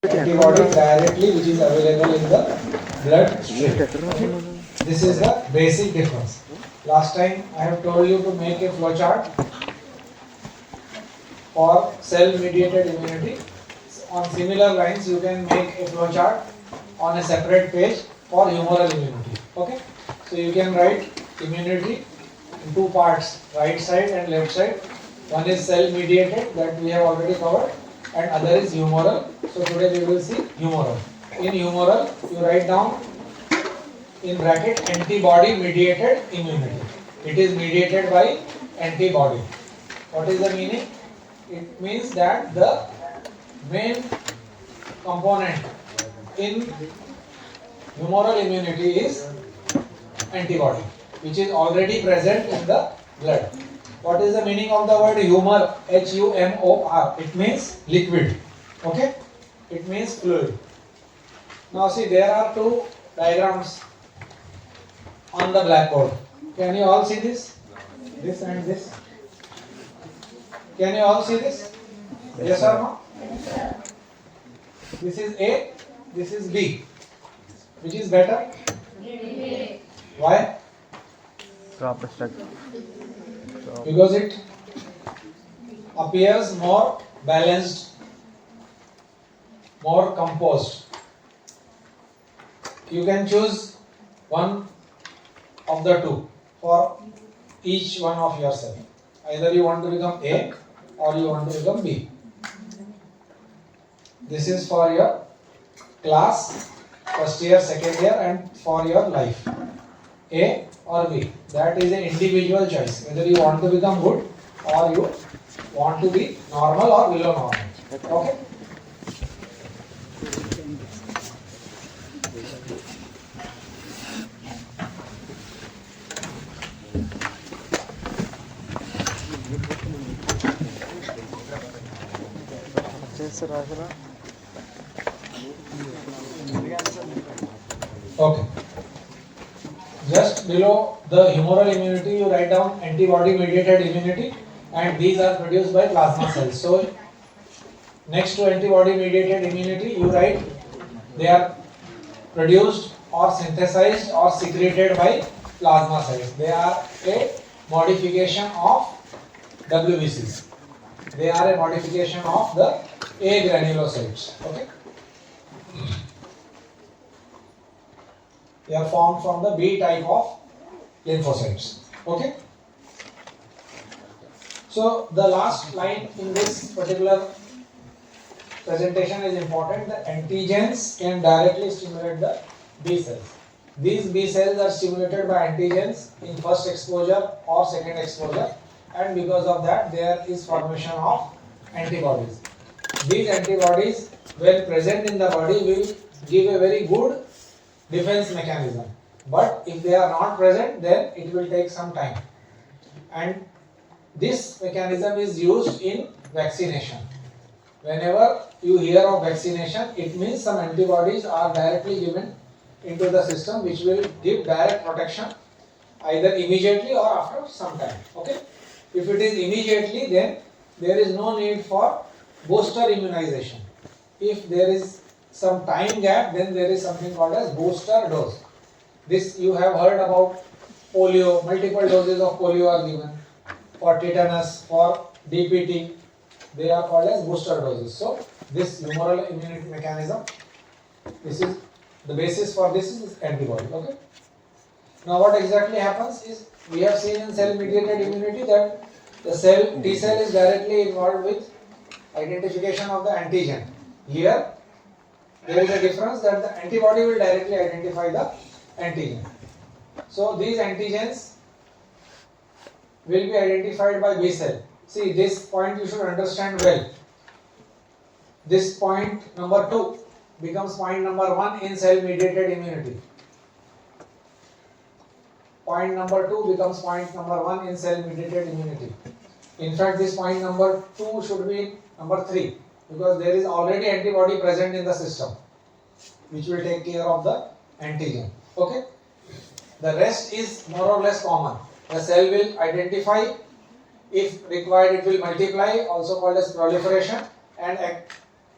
antibody directly which is available in the blood stream. Okay? This is the basic difference. Last time I have told you to make a flow chart for cell mediated immunity. On similar lines you can make a flow chart on a separate page for humoral immunity. Okay, so you can write immunity in two parts, right side and left side. One is cell mediated, that we have already covered, and other is humoral. So today we will see humoral. In humoral you write down in bracket antibody mediated immunity. It is mediated by antibody. What is the meaning? It means that the main component in humoral immunity is antibody, which is already present in the blood. What is the meaning of the word humor? H-U-M-O-R. It means liquid. Okay? It means fluid. Now see, there are two diagrams on the blackboard. Can you all see this? This and this. Can you all see this? Yes or no? This is A, this is B. Which is better? A. Why? Proper structure. Because it appears more balanced, more composed. You can choose one of the two for each one of yourself. Either you want to become A or you want to become B. This is for your class, first year, second year, and for your life. A or B. That is an individual choice. Whether you want to become good or you want to be normal or below normal. Okay? Okay. Just below the humoral immunity, you write down antibody mediated immunity, and these are produced by plasma cells. So, next to antibody mediated immunity, you write they are produced or synthesized or secreted by plasma cells. They are a modification of WBCs. They are a modification of the A granulocytes. Okay. They are formed from the B type of lymphocytes. Okay. So the last line in this particular presentation is important. The antigens can directly stimulate the B cells. These B cells are stimulated by antigens in first exposure or second exposure, and because of that there is formation of antibodies. These antibodies, when present in the body, will give a very good defense mechanism, but if they are not present, then it will take some time, and this mechanism is used in vaccination. Whenever you hear of vaccination, it means some antibodies are directly given into the system, which will give direct protection either immediately or after some time. Okay, if it is immediately, then there is no need for booster immunization. If there is some time gap, then there is something called as booster dose. This you have heard about polio, multiple doses of polio are given. For tetanus, for DPT, they are called as booster doses. So this humoral immunity mechanism, this is the basis for this is antibody. Okay. Now what exactly happens is, we have seen in cell mediated immunity that the cell T cell is directly involved with identification of the antigen. Here there is a difference that the antibody will directly identify the antigen. So these antigens will be identified by B cell. See, this point you should understand well. This point number 2 becomes point number 1 in cell mediated immunity. Point number 2 becomes point number 1 in cell mediated immunity. In fact, this point number 2 should be number 3, because there is already antibody present in the system, which will take care of the antigen. Okay. The rest is more or less common. The cell will identify, if required it will multiply, also called as proliferation, and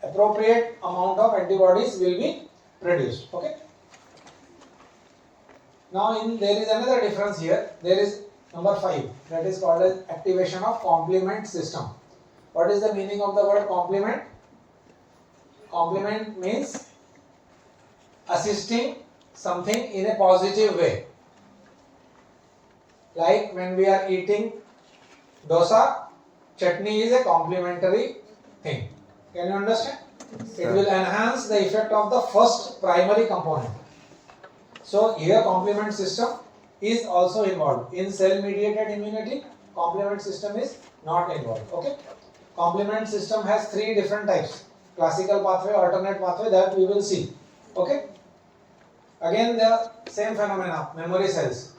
appropriate amount of antibodies will be produced. Okay. Now there is another difference here. There is number 5, that is called as activation of complement system. What is the meaning of the word complement? Complement means assisting something in a positive way. Like when we are eating dosa, chutney is a complementary thing. Can you understand? It will enhance the effect of the first primary component. So here complement system is also involved. In cell mediated immunity, complement system is not involved. Okay. Complement system has 3 different types: classical pathway, alternate pathway, that we will see. Okay. Again the same phenomena, memory cells.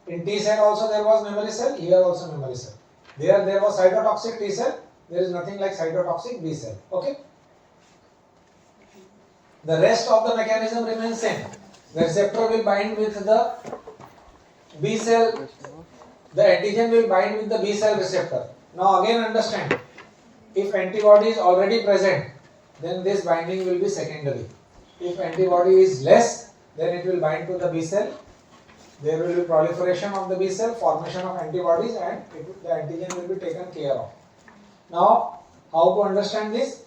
In T cell also there was memory cell, here also memory cell. There was cytotoxic T cell, there is nothing like cytotoxic B cell. Okay. The rest of the mechanism remains same. The receptor will bind with the B cell, the antigen will bind with the B cell receptor. Now again understand, if antibody is already present, then this binding will be secondary. If antibody is less, then it will bind to the B cell. There will be proliferation of the B cell, formation of antibodies, and the antigen will be taken care of. Now, how to understand this?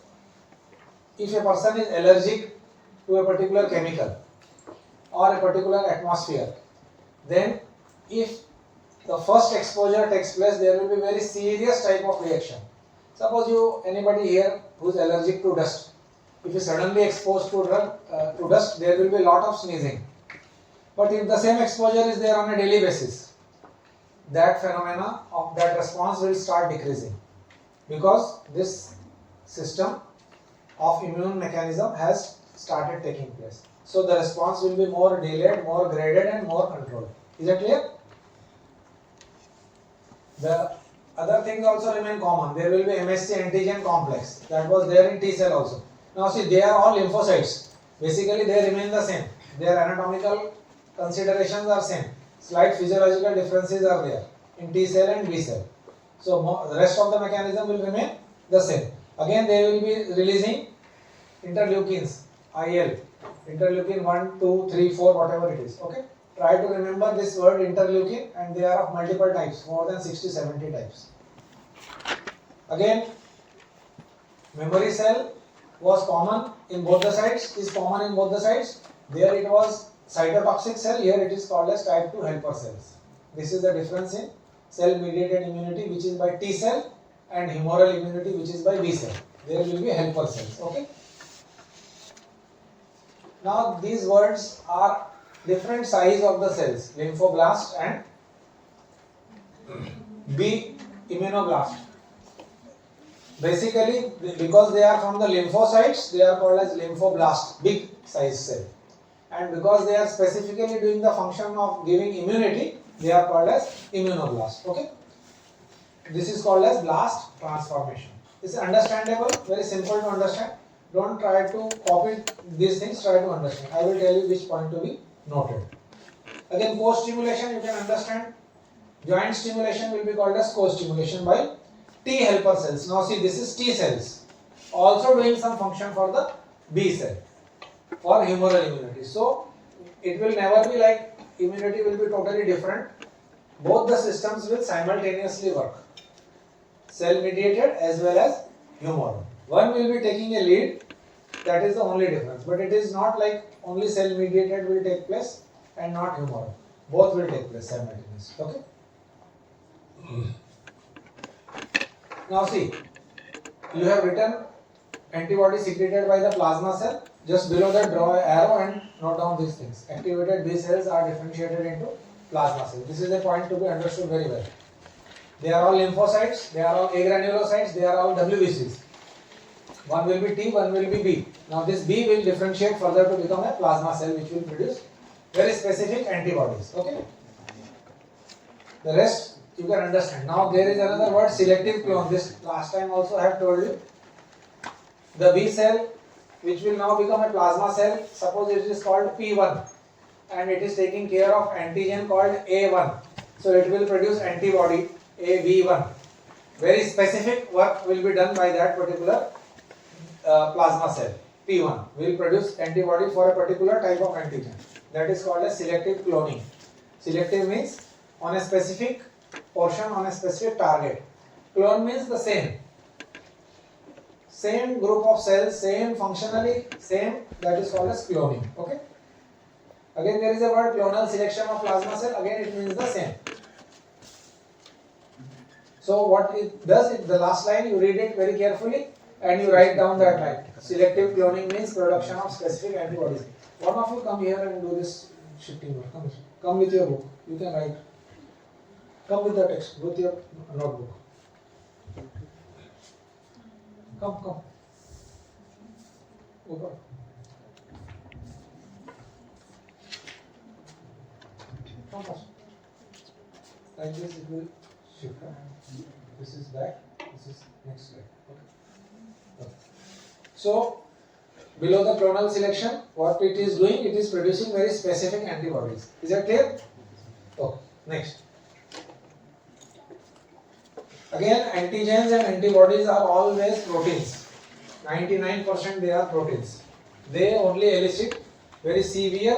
If a person is allergic to a particular chemical or a particular atmosphere, then if the first exposure takes place, there will be very serious type of reaction. Suppose anybody here who is allergic to dust, if is suddenly exposed to dust, there will be a lot of sneezing. But if the same exposure is there on a daily basis, that phenomena of that response will start decreasing, because this system of immune mechanism has started taking place. So the response will be more delayed, more graded, and more controlled. Is that clear? The other things also remain common. There will be MSC antigen complex, that was there in T cell also. Now see, they are all lymphocytes. Basically they remain the same. Their anatomical considerations are same. Slight physiological differences are there in T cell and B cell. So the rest of the mechanism will remain the same. Again they will be releasing interleukins, IL, interleukin 1, 2, 3, 4, whatever it is. Okay. Try to remember this word interleukin, and they are of multiple types, more than 60-70 types. Again, memory cell was common in both the sides, is common in both the sides. There it was cytotoxic cell, here it is called as type 2 helper cells. This is the difference in cell mediated immunity, which is by T cell, and humoral immunity, which is by B cell. There will be helper cells. Okay. Now these words are different size of the cells, lymphoblast and B immunoblast. Basically, because they are from the lymphocytes, they are called as lymphoblast, big size cell. And because they are specifically doing the function of giving immunity, they are called as immunoblast. Okay. This is called as blast transformation. This is understandable, very simple to understand. Don't try to copy these things, try to understand. I will tell you which point to be noted. Again, co-stimulation, you can understand. Joint stimulation will be called as co-stimulation by T helper cells. Now see, this is T cells, also doing some function for the B cell, for humoral immunity. So it will never be like immunity will be totally different. Both the systems will simultaneously work, cell mediated as well as humoral. One will be taking a lead, that is the only difference. But it is not like only cell mediated will take place and not humoral. Both will take place simultaneously. Okay. Now see, you have written antibody secreted by the plasma cell. Just below that draw an arrow and note down these things. Activated B cells are differentiated into plasma cells. This is a point to be understood very well. They are all lymphocytes, they are all agranulocytes, they are all WBCs. One will be T, one will be B. Now this B will differentiate further to become a plasma cell, which will produce very specific antibodies. Okay. The rest you can understand. Now there is another word, selective clone. This last time also I have told you. The B cell, which will now become a plasma cell, suppose it is called P1 and it is taking care of antigen called A1. So it will produce antibody AV1. Very specific work will be done by that particular plasma cell P1 will produce antibody for a particular type of antigen. That is called as selective cloning. Selective means on a specific portion on a specific target. Clone means the same group of cells, same functionally same, that is called as cloning. Okay. Again there is a word clonal selection of plasma cell, again it means the same. So what it does, the last line you read it very carefully and you write down that line. Selective cloning means production of specific antibodies. One of you come here and do this shifting work. Come with your book. You can write. Come with the text, with your notebook. Come. Over. Come first. Like this it will shift. This is back. This is next slide. Okay. So below the clonal selection, what it is doing, it is producing very specific antibodies. Is that clear? Okay. Next. Again, antigens and antibodies are always proteins. 99% they are proteins. They only elicit very severe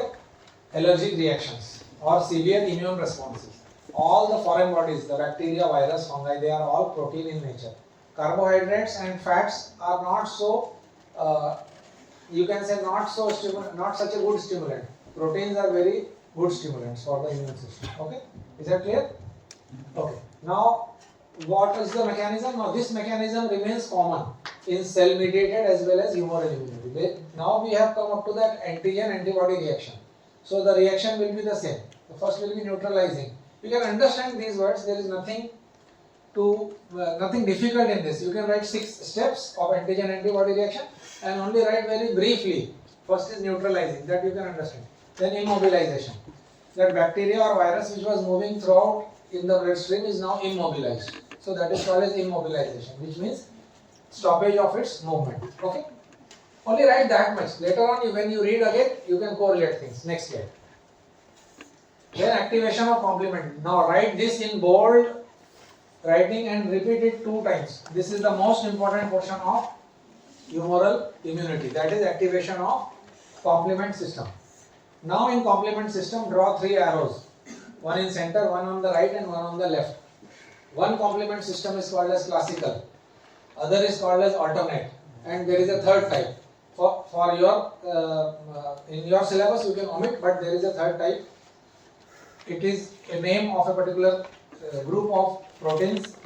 allergic reactions or severe immune responses. All the foreign bodies, the bacteria, virus, fungi, they are all protein in nature. Carbohydrates and fats are not so, you can say not such a good stimulant. Proteins are very good stimulants for the immune system. Okay, is that clear? Okay. Now, what is the mechanism? Now, this mechanism remains common in cell-mediated as well as humoral immunity. Now, we have come up to that antigen-antibody reaction. So, the reaction will be the same. The first will be neutralizing. You can understand these words. There is nothing difficult in this. You can write 6 steps of antigen-antibody reaction and only write very briefly. First is neutralizing, that you can understand. Then immobilization. That bacteria or virus which was moving throughout in the bloodstream is now immobilized. So that is called as immobilization, which means stoppage of its movement. Okay? Only write that much. Later on, when you read again, you can correlate things. Next slide. Then activation of complement. Now write this in bold writing and repeat it 2 times. This is the most important portion of humoral immunity. That is activation of complement system. Now in complement system, draw 3 arrows. One in center, one on the right and one on the left. One complement system is called as classical. Other is called as alternate. And there is a third type. For your, in your syllabus you can omit, but there is a third type. It is a name of a particular group of proteins.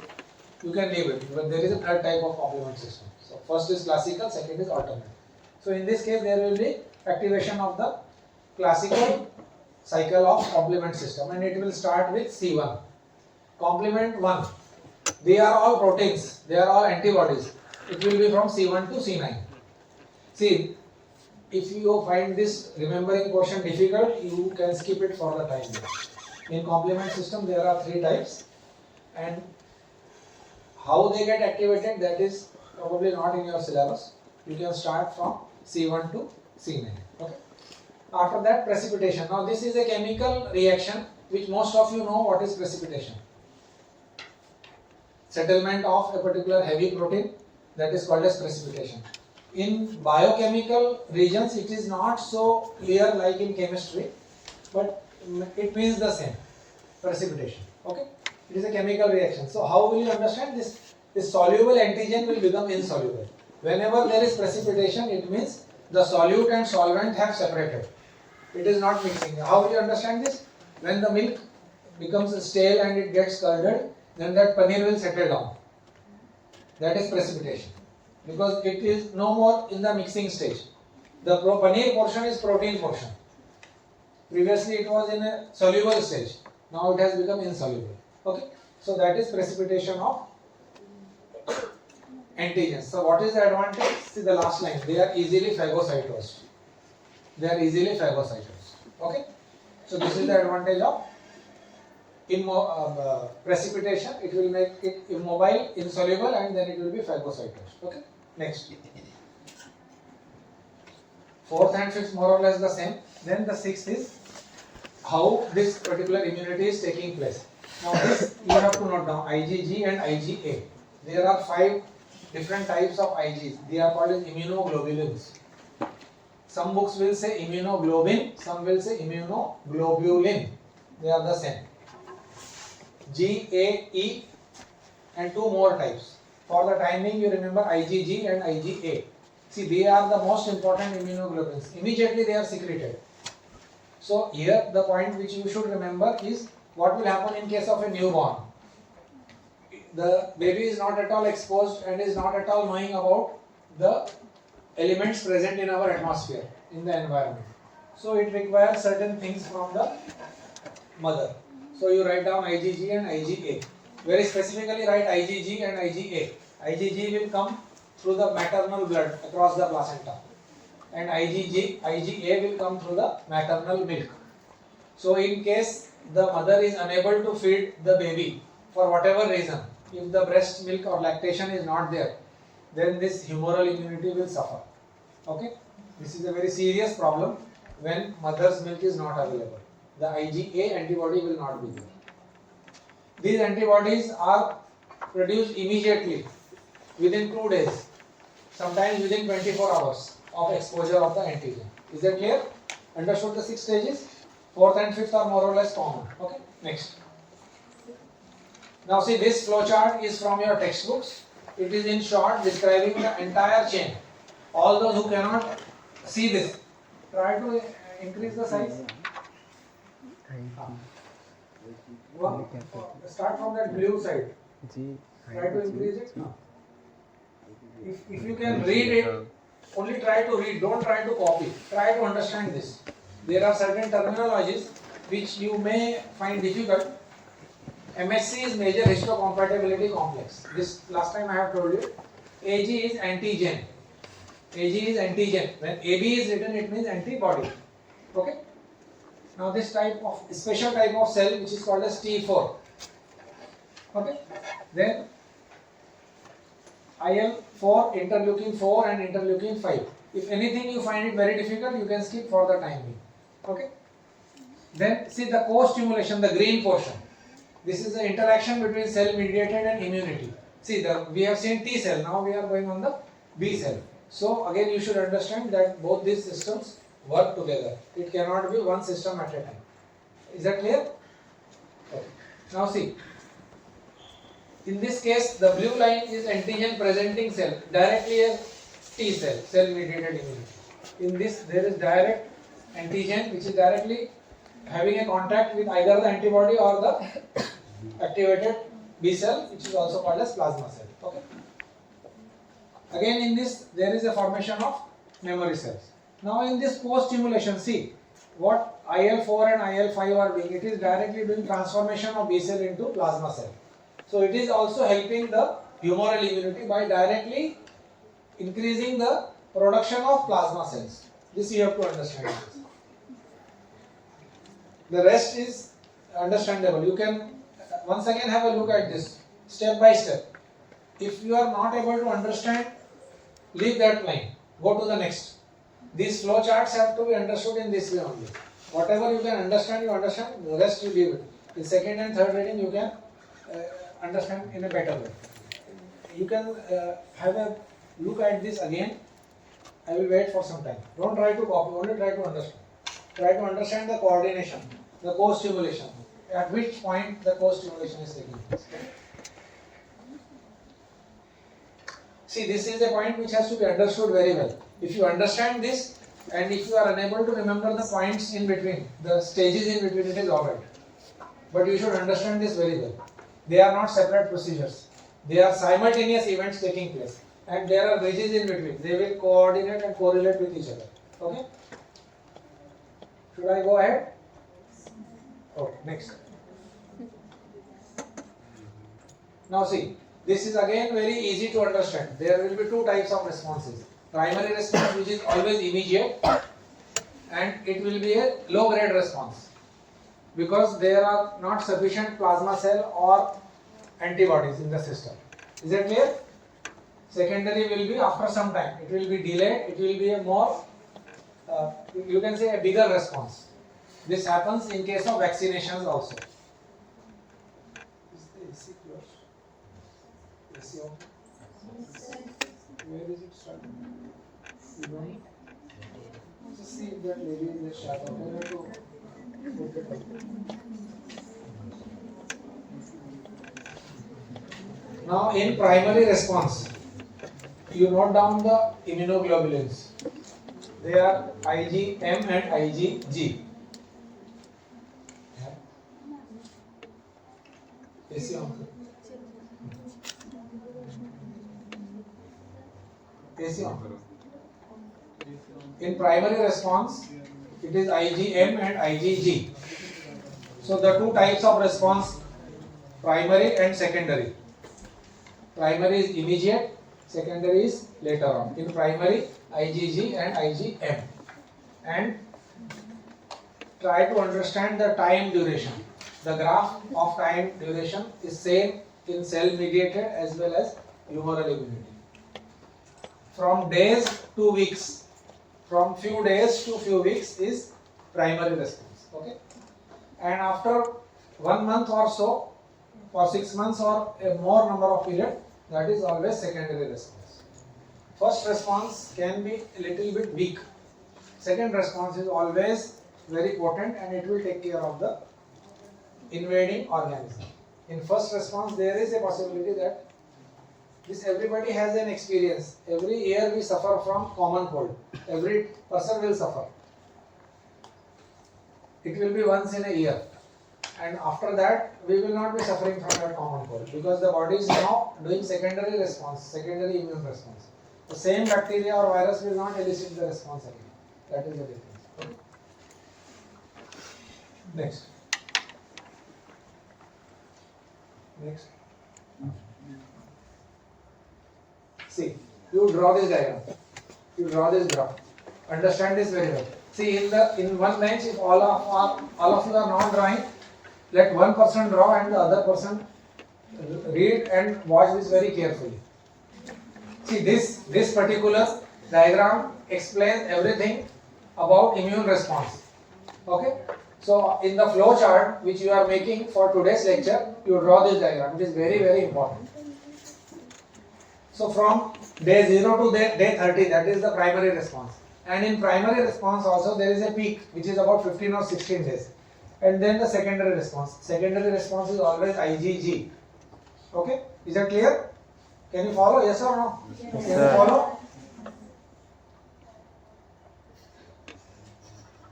You can leave it, but there is a third type of complement system. So first is classical, second is alternate. So in this case there will be activation of the classical cycle of complement system, and it will start with C1. Complement 1. They are all proteins, they are all antibodies. It will be from C1 to C9. See, if you find this remembering portion difficult, you can skip it for the time being. In complement system there are 3 types, and how they get activated, that is probably not in your syllabus. You can start from C1 to C9. Okay. After that, precipitation. Now this is a chemical reaction which most of you know what is precipitation. Settlement of a particular heavy protein, that is called as precipitation. In biochemical regions it is not so clear like in chemistry, but it means the same, precipitation. Okay, it is a chemical reaction. So how will you understand this? This soluble antigen will become insoluble. Whenever there is precipitation, it means the solute and solvent have separated. It is not mixing. How will you understand this? When the milk becomes stale and it gets curdled, then that paneer will settle down. That is precipitation, because it is no more in the mixing stage. The paneer portion is protein portion. Previously it was in a soluble stage. Now it has become insoluble. Okay. So that is precipitation of antigens. So what is the advantage? See the last line. They are easily phagocytosed. Okay. So this is the advantage of precipitation. It will make it immobile, insoluble, and then it will be phagocytosed. Okay. Next. 4th and 5th more or less the same. Then the 6th is how this particular immunity is taking place. Now this you have to note down, IgG and IgA. There are 5 different types of Igs. They are called as immunoglobulins. Some books will say immunoglobin, some will say immunoglobulin. They are the same. G, A, E, and two more types. For the time being, you remember IgG and IgA. See, they are the most important immunoglobulins. Immediately they are secreted. So here the point which you should remember is what will happen in case of a newborn. The baby is not at all exposed and is not at all knowing about the elements present in our atmosphere, in the environment. So it requires certain things from the mother. So you write down IgG and IgA. Very specifically write IgG and IgA. IgG will come through the maternal blood across the placenta, and IgA will come through the maternal milk. So in case the mother is unable to feed the baby for whatever reason, if the breast milk or lactation is not there, then this humoral immunity will suffer. Okay, this is a very serious problem when mother's milk is not available. The IgA antibody will not be there. These antibodies are produced immediately within 2 days, sometimes within 24 hours of exposure of the antigen. Is that clear? Understood the 6 stages? 4th and 5th are more or less common. Okay, next. Now see, this flowchart is from your textbooks. It is in short describing the entire chain. All those who cannot see this, try to increase the size. Start from that blue side. Try to increase it. If you can read it, only try to read, don't try to copy. Try to understand this. There are certain terminologies which you may find difficult. MSC is major histocompatibility complex. This last time I have told you. AG is antigen. AG is antigen. When AB is written, it means antibody. Okay. Now this type of special type of cell which is called as T4. Okay. Then IL-4, interleukin 4 and interleukin 5. If anything you find it very difficult, you can skip for the time being. Okay. Then see the co-stimulation, the green portion. This is the interaction between cell mediated and immunity. See, we have seen T cell, now we are going on the B cell. So again you should understand that both these systems work together. It cannot be one system at a time. Is that clear? Okay. Now see, in this case the blue line is antigen presenting cell, directly a T cell, cell mediated immunity. In this there is direct antigen which is directly having a contact with either the antibody or the activated B cell, which is also called as plasma cell. Okay. Again in this there is a formation of memory cells. Now in this co-stimulation, see what IL-4 and IL-5 are doing. It is directly doing transformation of B cell into plasma cell. So it is also helping the humoral immunity by directly increasing the production of plasma cells. This you have to understand. The rest is understandable. You can once again have a look at this step by step. If you are not able to understand, leave that line. Go to the next. These flow charts have to be understood in this way only. Whatever you can understand, you understand. The rest you leave it. In second and third reading, you can understand in a better way. You can have a look at this again. I will wait for some time. Don't try to copy, only try to understand. Try to understand the coordination, the co-stimulation. At which point the co-stimulation is taking place. See, this is a point which has to be understood very well. If you understand this and if you are unable to remember the points in between, the stages in between, it is alright. But you should understand this very well. They are not separate procedures. They are simultaneous events taking place. And there are bridges in between. They will coordinate and correlate with each other. Okay? Should I go ahead? Okay, next. Now see, this is again very easy to understand. There will be two types of responses. Primary response, which is always immediate, and it will be a low grade response because there are not sufficient plasma cell or antibodies in the system. Is that clear? Secondary will be after some time. It will be delayed. It will be a more, you can say a bigger response. This happens in case of vaccinations also. Is the AC closed? AC on? Where is it starting? You don't know? Just see if that lady in the shadow. You have to put it up. Now in primary response, you note down the immunoglobulins. They are IgM and IgG. AC on. AC on. In primary response, it is IgM and IgG. So the two types of response, primary and secondary. Primary is immediate, secondary is later on. In primary, IgG and IgM. And try to understand the time duration. The graph of time duration is same in cell mediated as well as humoral immunity. From days to weeks, from few days to few weeks is primary response. Okay, and after 1 month or so, for 6 months or a more number of period, that is always secondary response. First response can be a little bit weak. Second response is always very potent and it will take care of the invading organism. In first response, there is a possibility that this everybody has an experience. Every year we suffer from common cold. Every person will suffer. It will be once in a year. And after that, we will not be suffering from that common cold because the body is now doing secondary response, secondary immune response. The same bacteria or virus will not elicit the response again. That is the difference. Okay. Next. Next. See, you draw this diagram. You draw this graph. Understand this very well. See, in one bench, if all of you are not drawing, let one person draw and the other person read and watch this very carefully. See, this particular diagram explains everything about immune response. Okay? So, in the flow chart which you are making for today's lecture, you draw this diagram. It is very, very important. So, from day 0 to day 30, that is the primary response. And in primary response also there is a peak which is about 15 or 16 days. And then the secondary response. Secondary response is always IgG. Okay? Is that clear? Can you follow? Yes or no? Yes, Can sir. you follow?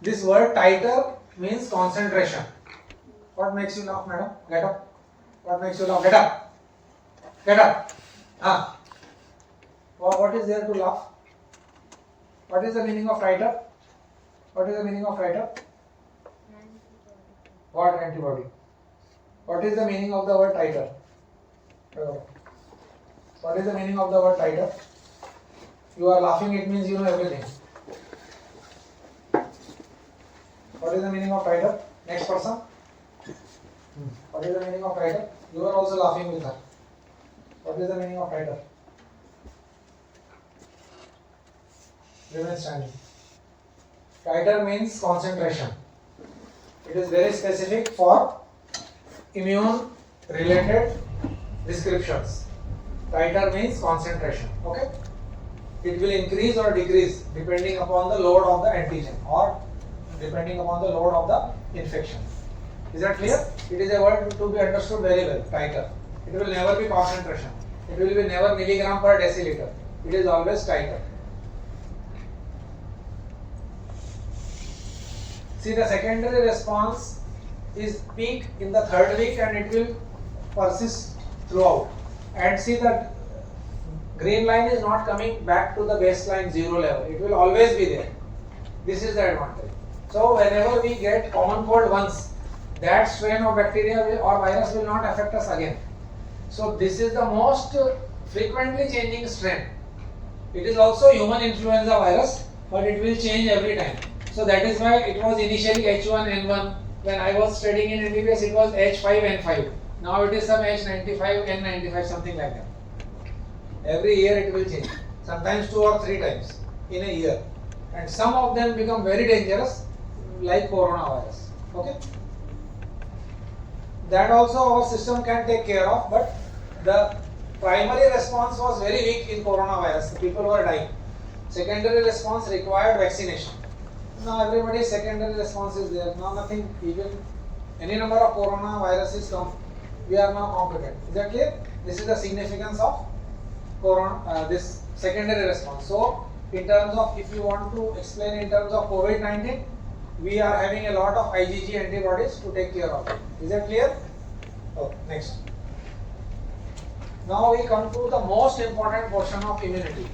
This word titer means concentration. What makes you laugh, madam? Get up. What makes you laugh? Get up. Get up. Ah. What is there to laugh? What is the meaning of titer? What is the meaning of titer? What antibody? What is the meaning of the word titer? What is the meaning of the word titer? You are laughing, it means you know everything. What is the meaning of titer? Next person. What is the meaning of titer? You are also laughing with her. What is the meaning of titer? Remain standing. Titer means concentration. It is very specific for immune related descriptions. Titer means concentration. Okay? It will increase or decrease depending upon the load of the antigen or depending upon the load of the infection. Is that clear? It is a word to be understood very well. Titer. It will never be concentration. It will be never milligram per deciliter. It is always titer. See, the secondary response is peak in the 3rd week and it will persist throughout. And see, that green line is not coming back to the baseline 0 level. It will always be there. This is the advantage. So, whenever we get common cold once, that strain of bacteria or virus will not affect us again. So, this is the most frequently changing strain. It is also human influenza virus, but it will change every time. So that is why it was initially H1N1. When I was studying in MBBS, it was H5N5. Now it is some H95N95, something like that. Every year it will change. Sometimes 2 or 3 times in a year. And some of them become very dangerous, like coronavirus. Okay? That also our system can take care of, but the primary response was very weak in coronavirus. The people were dying. Secondary response required vaccination. Now everybody's secondary response is there. Now nothing, even any number of coronaviruses come, we are now competent. Is that clear? This is the significance of this secondary response. So in terms of, if you want to explain in terms of COVID-19, we are having a lot of IgG antibodies to take care of it. Is that clear? Oh, next. Now we come to the most important portion of immunity,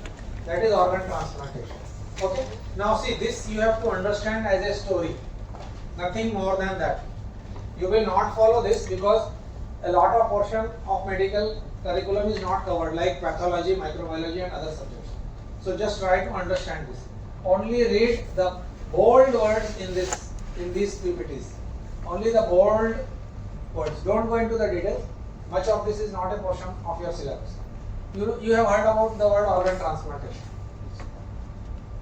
that is organ transplantation. Okay. Now see, this you have to understand as a story, nothing more than that. You will not follow this because a lot of portion of medical curriculum is not covered, like pathology, microbiology and other subjects. So just try to understand this. Only read the bold words in these PPTs. Only the bold words. Don't go into the details. Much of this is not a portion of your syllabus. You have heard about the word organ transplantation.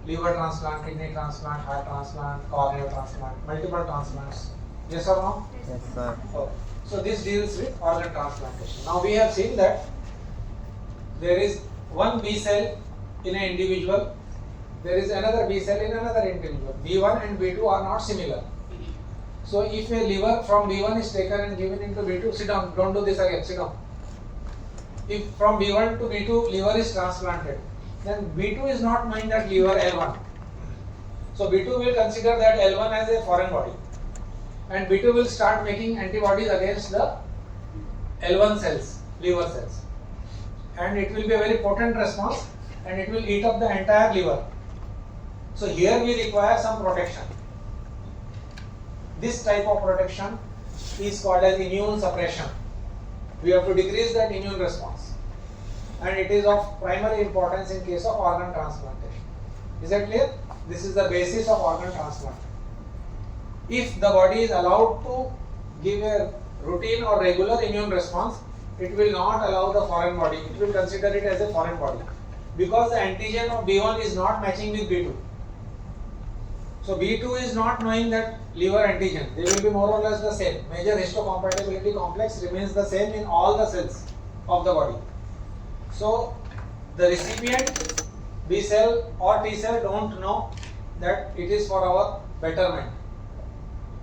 Liver transplant, kidney transplant, heart transplant, corneal transplant, multiple transplants. Yes or no? Yes, sir. Okay. So this deals with organ transplantation. Now we have seen that there is one B cell in an individual, there is another B cell in another individual. B1 and B2 are not similar. So if a liver from B1 is taken and given into B2, sit down, don't do this again, sit down. If from B1 to B2 liver is transplanted, then B2 is not knowing that liver L1. So B2 will consider that L1 as a foreign body. And B2 will start making antibodies against the L1 cells, liver cells. And it will be a very potent response and it will eat up the entire liver. So here we require some protection. This type of protection is called as immune suppression. We have to decrease that immune response. And it is of primary importance in case of organ transplantation. Is that clear? This is the basis of organ transplant. If the body is allowed to give a routine or regular immune response, it will not allow the foreign body. It will consider it as a foreign body. Because the antigen of B1 is not matching with B2. So B2 is not knowing that liver antigen. They will be more or less the same. Major histocompatibility complex remains the same in all the cells of the body. So the recipient B cell or T cell don't know that it is for our betterment.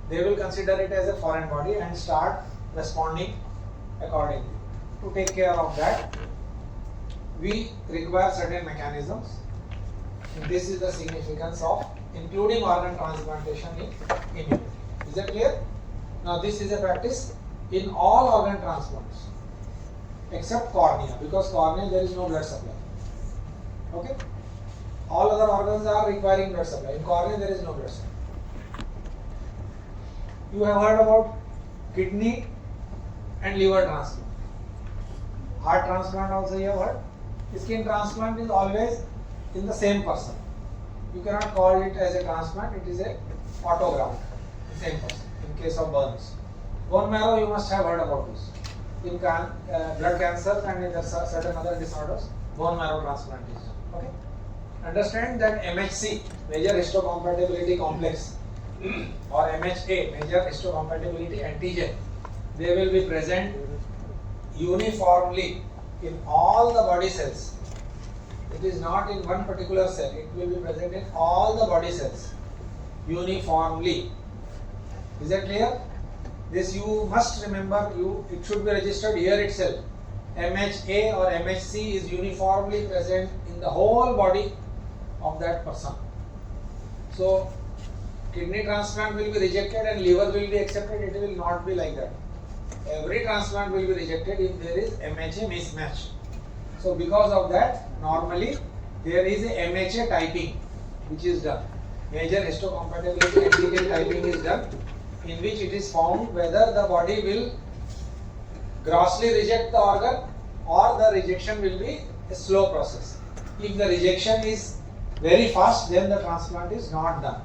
They will consider it as a foreign body and start responding accordingly. To take care of that, we require certain mechanisms. And this is the significance of including organ transplantation in immunity. Is that clear? Now this is a practice in all organ transplants except cornea, because cornea there is no blood supply. Okay? All other organs are requiring blood supply. In cornea there is no blood supply. You have heard about kidney and liver transplant. Heart transplant also you have heard. Skin transplant is always in the same person. You cannot call it as a transplant, it is a autograft, same person, in case of burns. Bone marrow, you must have heard about this. In blood cancers and in certain other disorders, bone marrow transplant is done. Okay? Understand that MHC, major histocompatibility complex, or MHA, major histocompatibility antigen, they will be present uniformly in all the body cells. It is not in one particular cell, it will be present in all the body cells uniformly. Is that clear? This you must remember, it should be registered here itself. MHA or MHC is uniformly present in the whole body of that person. So kidney transplant will be rejected and liver will be accepted, it will not be like that. Every transplant will be rejected if there is MHA mismatch. So because of that, normally there is a MHA typing which is done. Major histocompatibility antigen typing is done, in which it is found whether the body will grossly reject the organ or the rejection will be a slow process. If the rejection is very fast, then the transplant is not done.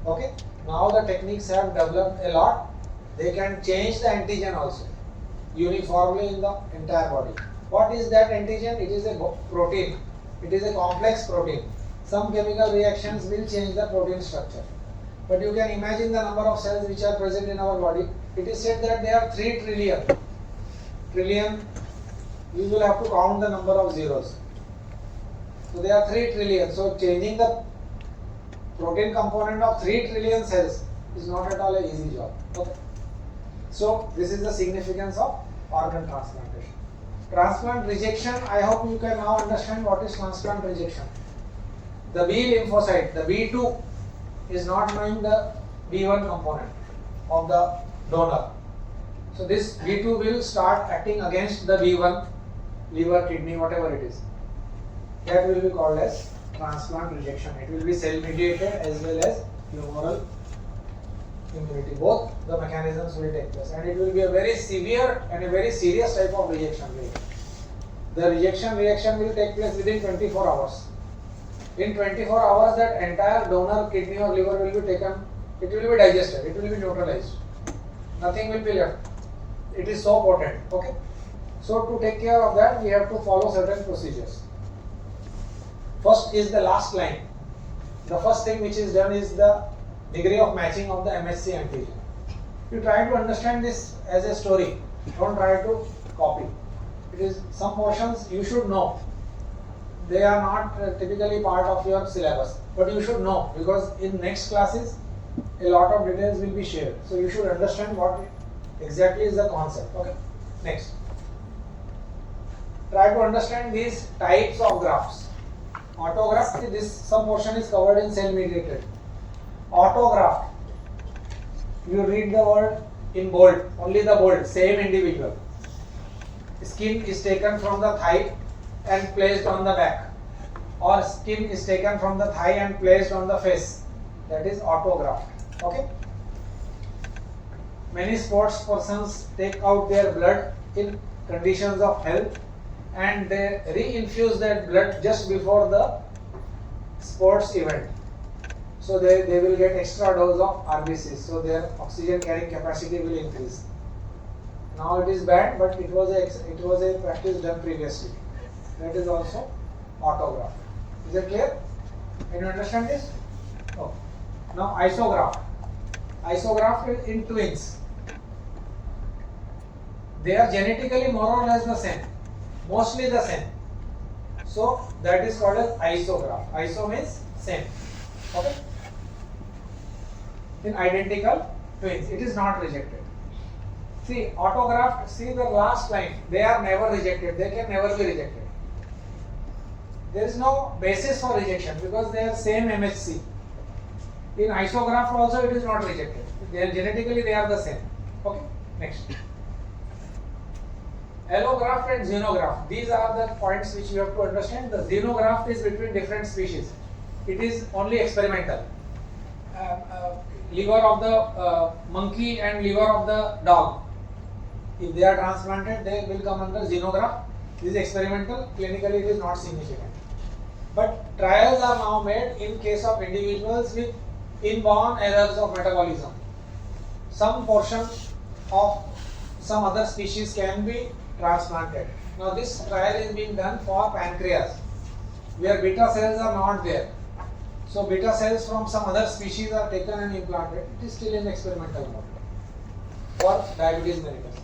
Okay? Now the techniques have developed a lot. They can change the antigen also uniformly in the entire body. What is that antigen? It is a protein. It is a complex protein. Some chemical reactions will change the protein structure. But you can imagine the number of cells which are present in our body. It is said that there are 3 trillion we will have to count the number of zeros. So there are 3 trillion. So changing the protein component of 3 trillion cells is not at all an easy job. Okay. So this is the significance of organ transplantation. Transplant rejection, I hope you can now understand what is transplant rejection. The B lymphocyte, the B2 is not knowing the B1 component of the donor. So this B2 will start acting against the B1, liver, kidney, whatever it is. That will be called as transplant rejection. It will be cell mediated as well as humoral immunity. Both the mechanisms will take place, and it will be a very severe and a very serious type of rejection. The rejection reaction will take place within 24 hours. In 24 hours, that entire donor kidney or liver will be taken, it will be digested, it will be neutralized. Nothing will be left. It is so potent. Okay. So to take care of that, we have to follow certain procedures. First is the last line. The first thing which is done is the degree of matching of the MHC antigen. You try to understand this as a story. Don't try to copy. It is some portions you should know. They are not typically part of your syllabus, but you should know, because in next classes a lot of details will be shared. So you should understand what exactly is the concept. Okay. Next. Try to understand these types of grafts. Autograft, this some portion is covered in cell mediated. Autograft, you read the word in bold, only the bold, same individual. Skin is taken from the thigh and placed on the back, or skin is taken from the thigh and placed on the face. That is autograft. Okay. Many sports persons take out their blood in conditions of health, and they re-infuse that blood just before the sports event. So they will get extra dose of RBCs, so their oxygen carrying capacity will increase. Now it is banned, but it was a practice done previously. That is also autograft. Is it clear? Can you understand this? Oh. Now isograft. Isograft is in twins. They are genetically more or less the same, mostly the same. So that is called as isograft. Iso means same. Okay. In identical twins, it is not rejected. See, autograft, see the last line, they are never rejected, they can never be rejected. There is no basis for rejection because they are same MHC. In isograft also it is not rejected. They are genetically they are the same. Okay, next. Allograft and xenograft, these are the points which you have to understand. The xenograft is between different species. It is only experimental. Liver of the monkey and liver of the dog, if they are transplanted, they will come under xenograft. This is experimental. Clinically, it is not significant. But trials are now made in case of individuals with inborn errors of metabolism. Some portion of some other species can be transplanted. Now, this trial is being done for pancreas, where beta cells are not there. So, beta cells from some other species are taken and implanted. It is still in experimental mode for diabetes mellitus.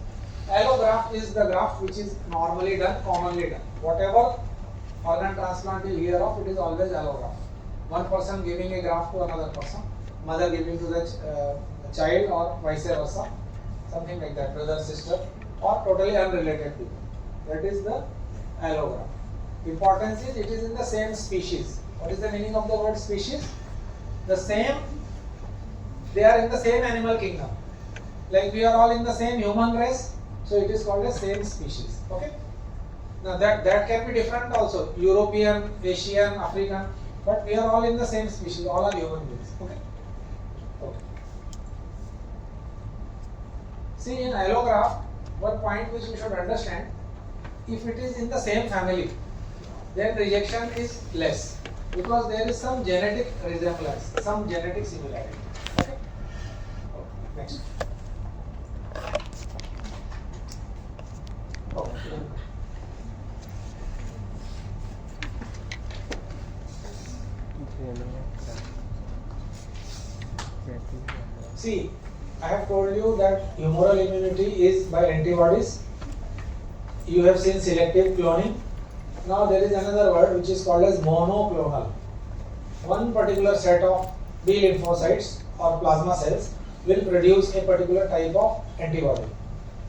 Allograft is the graft which is normally done, commonly done. Whatever organ transplant you hear of, it is always allograft. One person giving a graft to another person, mother giving to the child, or vice versa, something like that, brother, sister, or totally unrelated people. That is the allograft. Importance is it is in the same species. What is the meaning of the word species? The same, they are in the same animal kingdom. Like we are all in the same human race, so it is called a same species. Okay. Now that can be different also, European, Asian, African, but we are all in the same species, all are human beings. Okay. Okay. See, in allograft, one point which we should understand, if it is in the same family, then rejection is less, because there is some genetic resemblance, some genetic similarity. Okay. Okay. Next. Okay. See, I have told you that humoral immunity is by antibodies, you have seen selective cloning. Now there is another word which is called as monoclonal. One particular set of B lymphocytes or plasma cells will produce a particular type of antibody.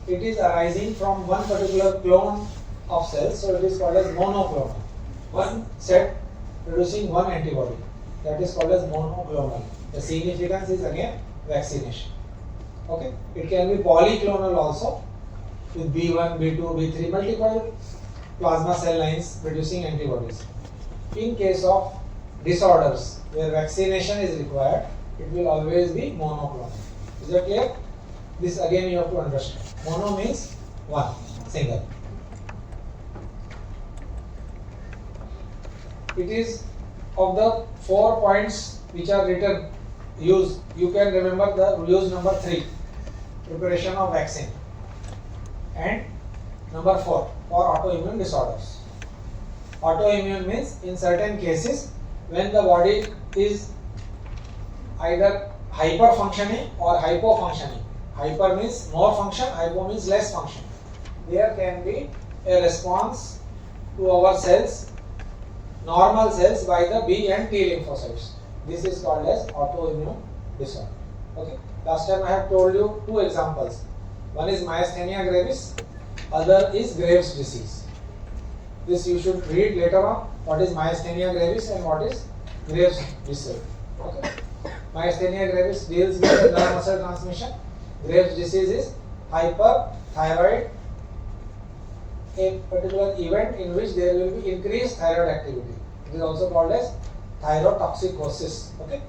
It is arising from one particular clone of cells, so it is called as monoclonal. One set producing one antibody, that is called as monoclonal. The significance is again vaccination. Okay, it can be polyclonal also, with B1, B2, B3, multiple plasma cell lines producing antibodies. In case of disorders where vaccination is required, it will always be monoclonal. Is that clear? This again you have to understand. Mono means one, single. It is of the 4 points which are written, use, you can remember the use number 3, preparation of vaccine, and number 4 for autoimmune disorders. Autoimmune means in certain cases when the body is either hyper-functioning or hypo-functioning. Hyper means more function, hypo means less function. There can be a response to our cells, normal cells, by the B and T lymphocytes. This is called as autoimmune disorder. Okay. Last time I have told you 2 examples. One is myasthenia gravis, other is Graves' disease. This you should read later on. What is myasthenia gravis and what is Graves' disease. Okay. Myasthenia gravis deals with the nerve muscle transmission. Graves' disease is hyperthyroid, a particular event in which there will be increased thyroid activity. It is also called as thyrotoxicosis. Okay.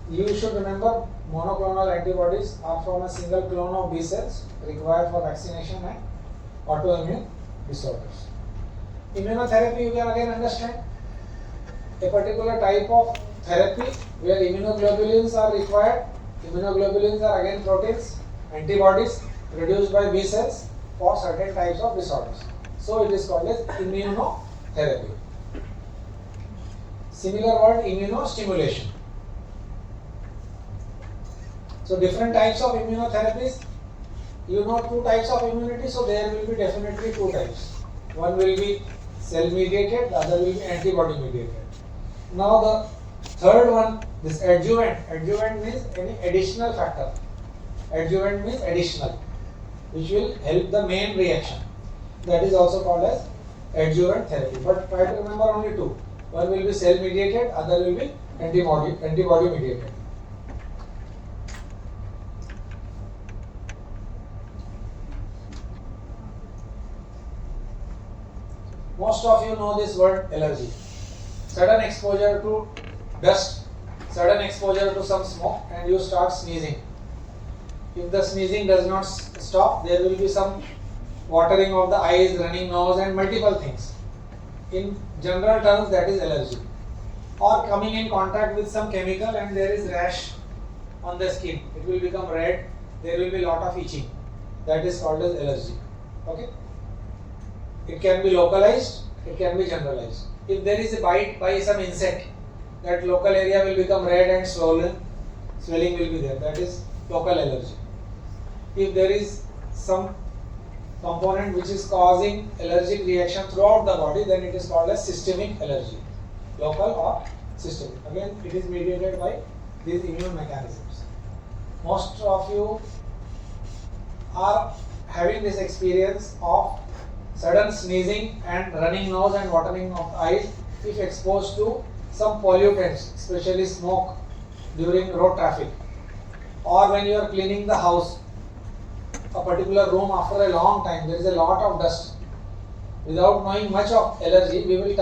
You should remember monoclonal antibodies are from a single clone of B cells required for vaccination and autoimmune disorders. Immunotherapy you can again understand. A particular type of therapy where immunoglobulins are required. Immunoglobulins are again proteins, antibodies produced by B cells for certain types of disorders. So it is called as immunotherapy. Similar word, immunostimulation. So different types of immunotherapies. You know 2 types of immunity, so there will be definitely 2 types. One will be cell mediated, the other will be antibody mediated. Now the third one, this adjuvant. Adjuvant means any additional factor. Adjuvant means additional, which will help the main reaction. That is also called as adjuvant therapy. But try to remember only 2. One will be cell mediated, other will be antibody mediated. Most of you know this word allergy. Sudden exposure to dust, sudden exposure to some smoke, and you start sneezing. If the sneezing does not stop, there will be some watering of the eyes, running nose, and multiple things. In general terms, that is allergy. Or coming in contact with some chemical and there is rash on the skin. It will become red, there will be a lot of itching. That is called as allergy. Okay? It can be localized, it can be generalized. If there is a bite by some insect, that local area will become red and swollen, swelling will be there. That is local allergy. If there is some component which is causing allergic reaction throughout the body, then it is called as systemic allergy. Local or systemic. Again, it is mediated by these immune mechanisms. Most of you are having this experience of sudden sneezing and running nose and watering of eyes if exposed to some pollutants, especially smoke during road traffic, or when you are cleaning the house, a particular room after a long time, there is a lot of dust. Without knowing much of allergy, we will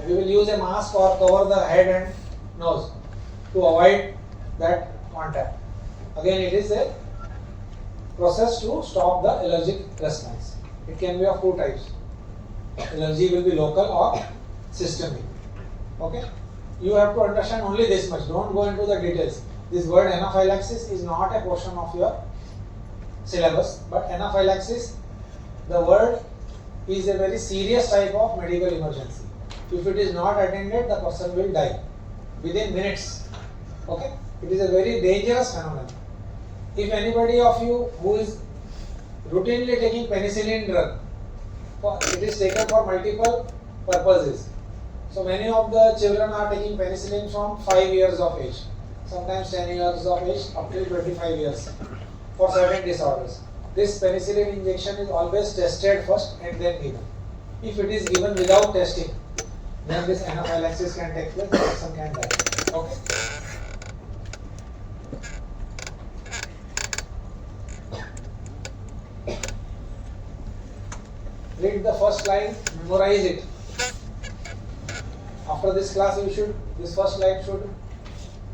we will use a mask or cover the head and nose to avoid that contact. Again, it is a process to stop the allergic response. It can be of 2 types. Allergy will be local or systemic. Okay? You have to understand only this much. Don't go into the details. This word anaphylaxis is not a portion of your syllabus, but anaphylaxis, the word is a very serious type of medical emergency. If it is not attended, the person will die within minutes. Okay? It is a very dangerous phenomenon. If anybody of you who is routinely taking penicillin drug. It is taken for multiple purposes. So many of the children are taking penicillin from 5 years of age, sometimes 10 years of age, up till 25 years for certain disorders. This penicillin injection is always tested first and then given. If it is given without testing, then this anaphylaxis can take place, the person can die. Okay. Read the first line, memorize it. After this class, this first line should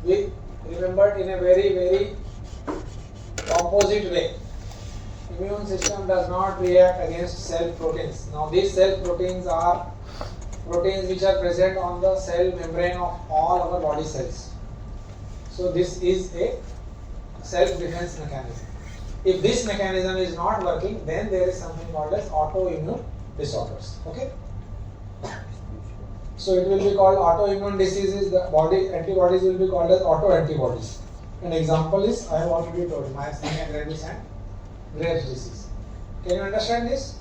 be remembered in a very, very composite way. Immune system does not react against cell proteins. Now these cell proteins are proteins which are present on the cell membrane of all our body cells. So this is a self-defense mechanism. If this mechanism is not working, then there is something called as autoimmune disorders. Okay? So it will be called autoimmune diseases. The body antibodies will be called as autoantibodies. An example is, I have already told you, myasthenia gravis and Graves' disease. Can you understand this?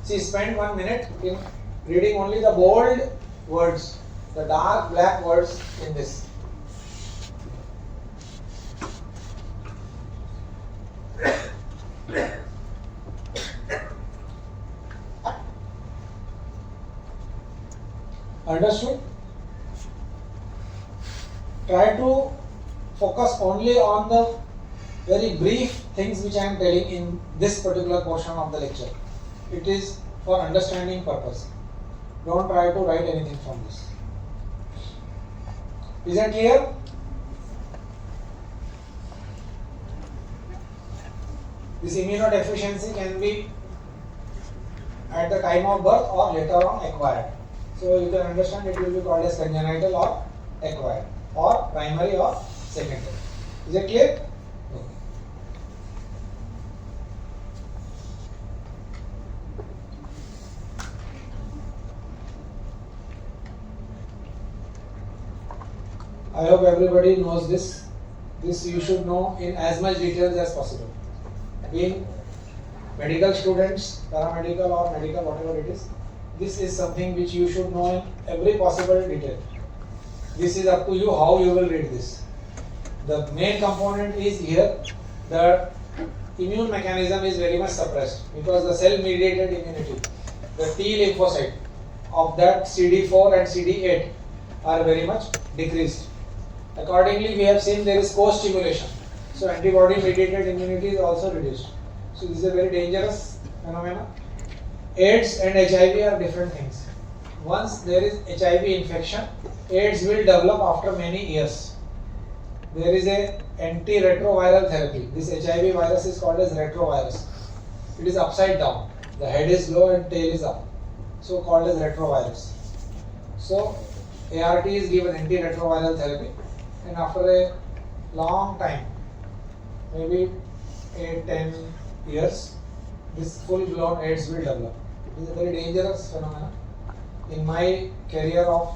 See, spend 1 minute in reading only the bold words, the dark black words in this. Understood? Try to focus only on the very brief things which I am telling in this particular portion of the lecture. It is for understanding purpose. Don't try to write anything from this. Is that clear? This immunodeficiency can be at the time of birth or later on acquired. So you can understand it will be called as congenital or acquired, or primary or secondary. Is it clear? Okay. I hope everybody knows this. This you should know in as much details as possible. Being medical students, paramedical or medical, whatever it is, this is something which you should know in every possible detail. This is up to you how you will read this. The main component is here. The immune mechanism is very much suppressed because the cell mediated immunity, the T lymphocyte of that CD4 and CD8 are very much decreased. Accordingly, we have seen there is co-stimulation. So antibody mediated immunity is also reduced. So this is a very dangerous phenomenon. AIDS and HIV are different things. Once there is HIV infection, AIDS will develop after many years. There is a antiretroviral therapy. This HIV virus is called as retrovirus. It is upside down. The head is low and tail is up. So called as retrovirus. So ART is given, antiretroviral therapy, and after a long time, maybe 8-10 years, this full-blown AIDS will develop. It is a very dangerous phenomenon. In my career of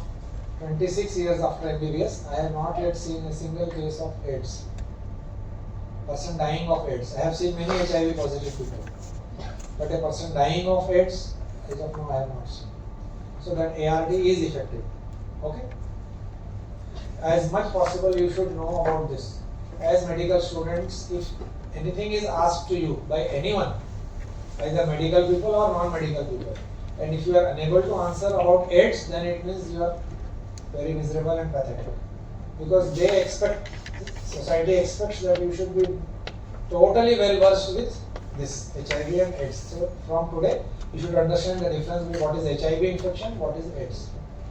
26 years after MBBS, I have not yet seen a single case of AIDS. Person dying of AIDS. I have seen many HIV positive people, but a person dying of AIDS, as of now, I have not seen. So that ART is effective. Okay? As much possible, you should know about this. As medical students, if anything is asked to you by anyone, either medical people or non-medical people, and if you are unable to answer about AIDS, then it means you are very miserable and pathetic. Because they expect, society expects that you should be totally well versed with this HIV and AIDS. So from today, you should understand the difference between what is HIV infection, what is AIDS.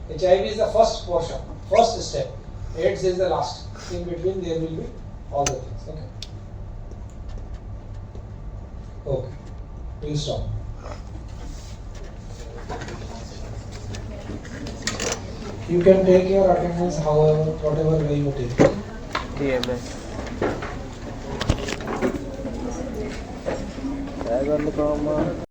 HIV is the first portion, first step. AIDS is the last. In between there will be all the things. Okay. Okay. We'll stop. You can take your attendance however, whatever way you take. TMS. Saya